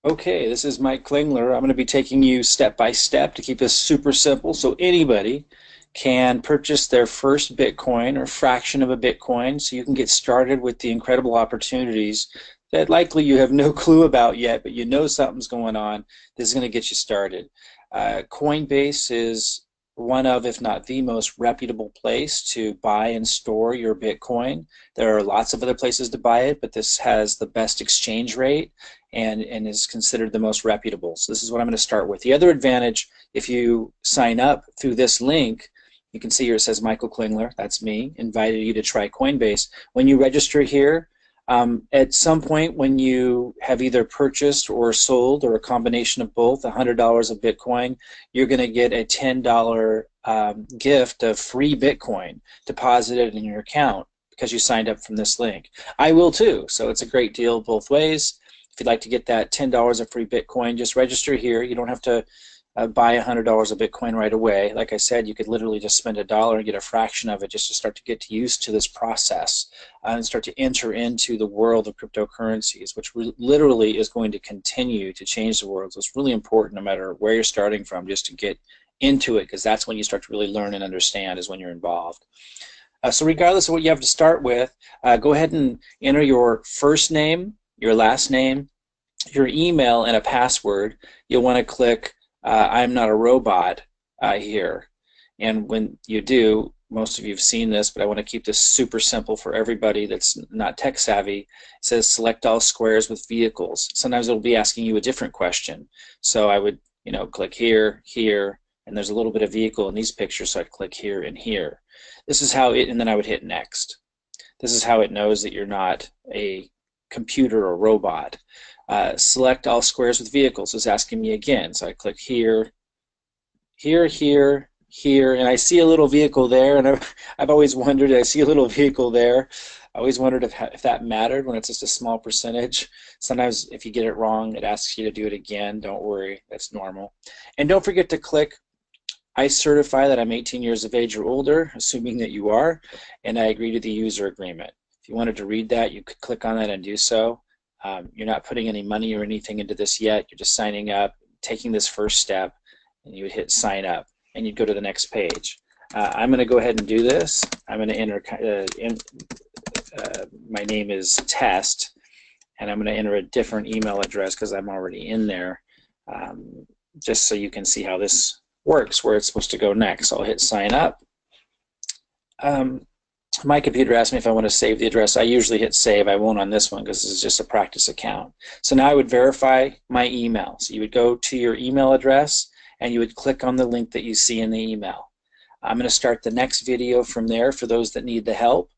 Okay, this is Mike Klingler. I'm going to be taking you step by step to keep this super simple so anybody can purchase their first Bitcoin or fraction of a Bitcoin so you can get started with the incredible opportunities that likely you have no clue about yet, but you know something's going on. This is going to get you started. Coinbase is one of, if not the most reputable place to buy and store your Bitcoin. There are lots of other places to buy it, but this has the best exchange rate and is considered the most reputable. So this is what I'm going to start with. The other advantage, if you sign up through this link, you can see here it says Michael Klingler, that's me, invited you to try Coinbase. When you register here, at some point when you have either purchased or sold or a combination of both $100 of Bitcoin, you're going to get a $10 gift of free Bitcoin deposited in your account because you signed up from this link. I will too, so it's a great deal both ways. If you'd like to get that $10 of free Bitcoin, just register here. You don't have to buy $100 of Bitcoin right away. Like I said, you could literally just spend $1 and get a fraction of it just to start to get used to this process and start to enter into the world of cryptocurrencies, which literally is going to continue to change the world. So it's really important, no matter where you're starting from, just to get into it, because that's when you start to really learn and understand, is when you're involved. So regardless of what you have to start with, go ahead and enter your first name, your last name, your email, and a password. You'll want to click I'm not a robot here. And when you do, most of you have seen this, but I want to keep this super simple for everybody that's not tech savvy. It says select all squares with vehicles. Sometimes it'll be asking you a different question. So I would, click here, here, and there's a little bit of vehicle in these pictures, so I'd click here and here. This is how it, and then I would hit next. This is how it knows that you're not a computer or robot. Select all squares with vehicles is asking me again. So I click here, here, here, here, and I see a little vehicle there, and I've always wondered, I see a little vehicle there. I always wondered if that mattered when it's just a small percentage. Sometimes if you get it wrong, it asks you to do it again. Don't worry, that's normal. And don't forget to click I certify that I'm 18 years of age or older, assuming that you are, and I agree to the user agreement. If you wanted to read that, you could click on that and do so. You're not putting any money or anything into this yet. You're just signing up, taking this first step, and you would hit sign up, and you'd go to the next page. I'm going to go ahead and do this. I'm going to enter, my name is Test, and I'm going to enter a different email address because I'm already in there, just so you can see how this works, where it's supposed to go next. I'll hit sign up. My computer asked me if I want to save the address. I usually hit save. I won't on this one because this is just a practice account. So now I would verify my email. So you would go to your email address and you would click on the link that you see in the email. I'm going to start the next video from there for those that need the help.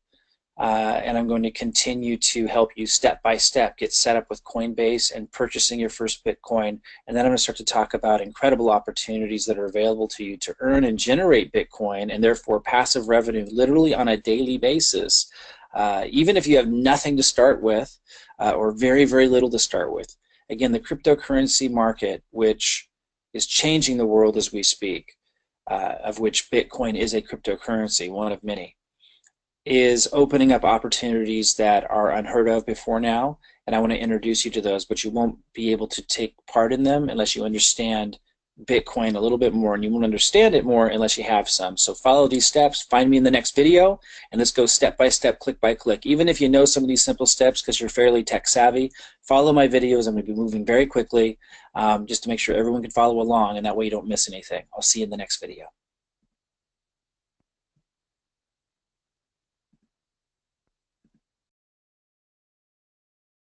And I'm going to continue to help you step by step get set up with Coinbase and purchasing your first Bitcoin. And then I'm going to start to talk about incredible opportunities that are available to you to earn and generate Bitcoin and therefore passive revenue literally on a daily basis, even if you have nothing to start with or very, very little to start with. Again, the cryptocurrency market, which is changing the world as we speak, of which Bitcoin is a cryptocurrency, one of many, is opening up opportunities that are unheard of before now, and I want to introduce you to those, but you won't be able to take part in them unless you understand Bitcoin a little bit more, and you won't understand it more unless you have some. So follow these steps, find me in the next video, and let's go step by step, click by click. Even if you know some of these simple steps because you're fairly tech savvy, follow my videos. I'm going to be moving very quickly just to make sure everyone can follow along, and that way you don't miss anything. I'll see you in the next video.